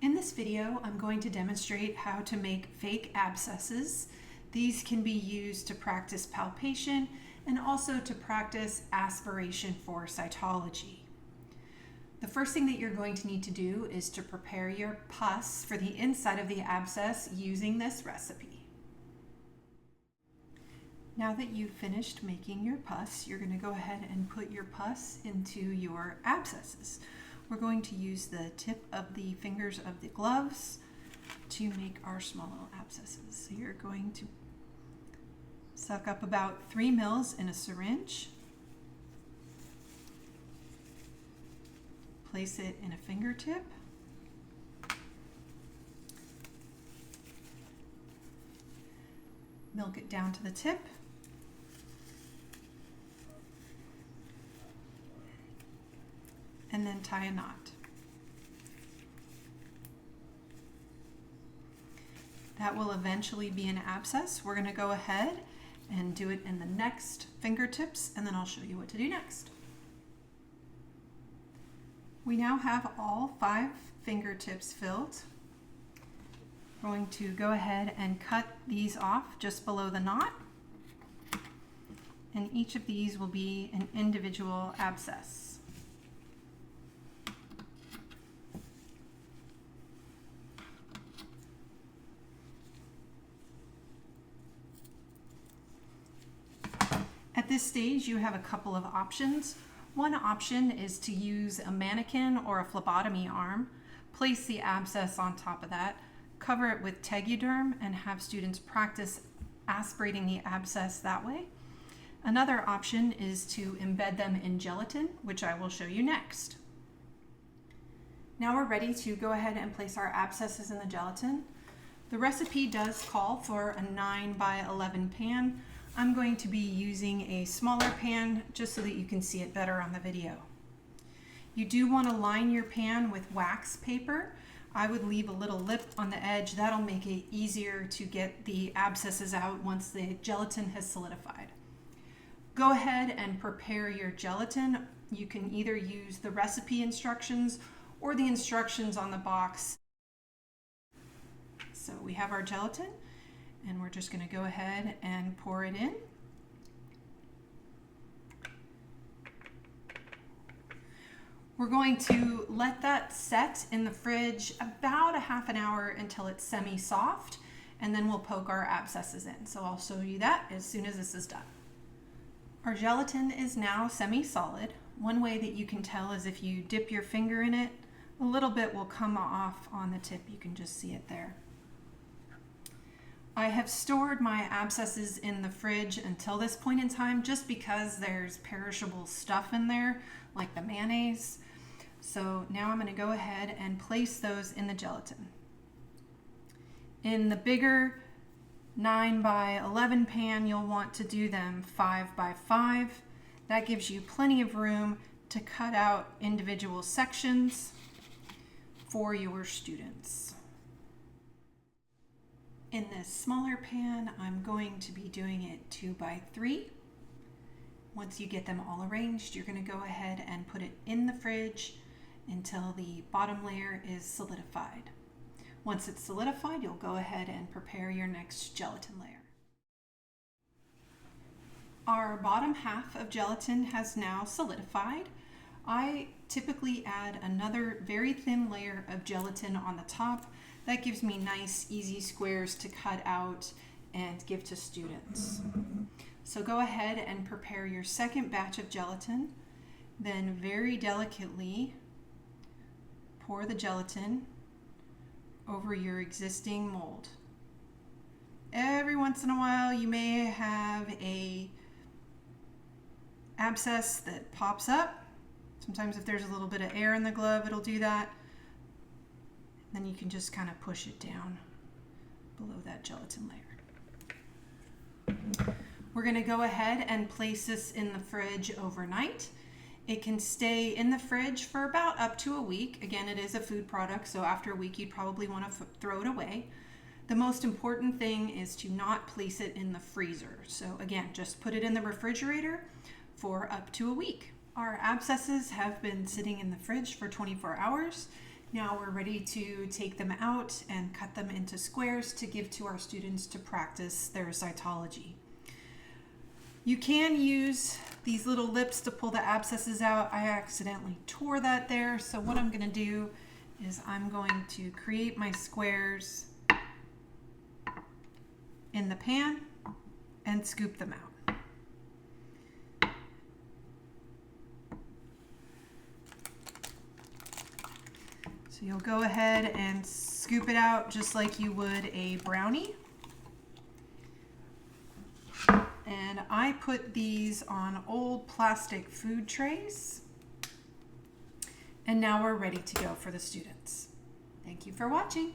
In this video, I'm going to demonstrate how to make fake abscesses. These can be used to practice palpation and also to practice aspiration for cytology. The first thing that you're going to need to do is to prepare your pus for the inside of the abscess using this recipe. Now that you've finished making your pus, you're going to go ahead and put your pus into your abscesses. We're going to use the tip of the fingers of the gloves to make our small little abscesses. So you're going to suck up about 3 mils in a syringe. Place it in a fingertip. Milk it down to the tip. And then tie a knot. That will eventually be an abscess. We're going to go ahead and do it in the next fingertips, and then I'll show you what to do next. We now have all 5 fingertips filled. We're going to go ahead and cut these off just below the knot, and each of these will be an individual abscess. At this stage, you have a couple of options. One option is to use a mannequin or a phlebotomy arm, place the abscess on top of that, cover it with teguderm, and have students practice aspirating the abscess that way. Another option is to embed them in gelatin, which I will show you next. Now we're ready to go ahead and place our abscesses in the gelatin. The recipe does call for a 9 by 11 pan. I'm going to be using a smaller pan just so that you can see it better on the video. You do want to line your pan with wax paper. I would leave a little lip on the edge. That'll make it easier to get the abscesses out once the gelatin has solidified. Go ahead and prepare your gelatin. You can either use the recipe instructions or the instructions on the box. So we have our gelatin, and we're just going to go ahead and pour it in. We're going to let that set in the fridge about a half an hour until it's semi-soft, and then we'll poke our abscesses in. So I'll show you that as soon as this is done. Our gelatin is now semi-solid. One way that you can tell is if you dip your finger in it, a little bit will come off on the tip. You can just see it there. I have stored my abscesses in the fridge until this point in time just because there's perishable stuff in there, like the mayonnaise. So now I'm going to go ahead and place those in the gelatin. In the bigger 9 by 11 pan, you'll want to do them 5 by 5. That gives you plenty of room to cut out individual sections for your students. In this smaller pan, I'm going to be doing it 2 by 3. Once you get them all arranged, you're going to go ahead and put it in the fridge until the bottom layer is solidified. Once it's solidified, you'll go ahead and prepare your next gelatin layer. Our bottom half of gelatin has now solidified. I typically add another very thin layer of gelatin on the top. That gives me nice, easy squares to cut out and give to students. So go ahead and prepare your second batch of gelatin. Then very delicately pour the gelatin over your existing mold. Every once in a while, you may have a abscess that pops up. Sometimes if there's a little bit of air in the glove, it'll do that. Then you can just kind of push it down below that gelatin layer. We're going to go ahead and place this in the fridge overnight. It can stay in the fridge for about up to a week. Again, it is a food product, so after a week you'd probably want to throw it away. The most important thing is to not place it in the freezer. So again, just put it in the refrigerator for up to a week. Our abscesses have been sitting in the fridge for 24 hours. Now we're ready to take them out and cut them into squares to give to our students to practice their cytology. You can use these little lips to pull the abscesses out. I accidentally tore that there, so what I'm going to do is I'm going to create my squares in the pan and scoop them out. So you'll go ahead and scoop it out just like you would a brownie. And I put these on old plastic food trays. And now we're ready to go for the students. Thank you for watching.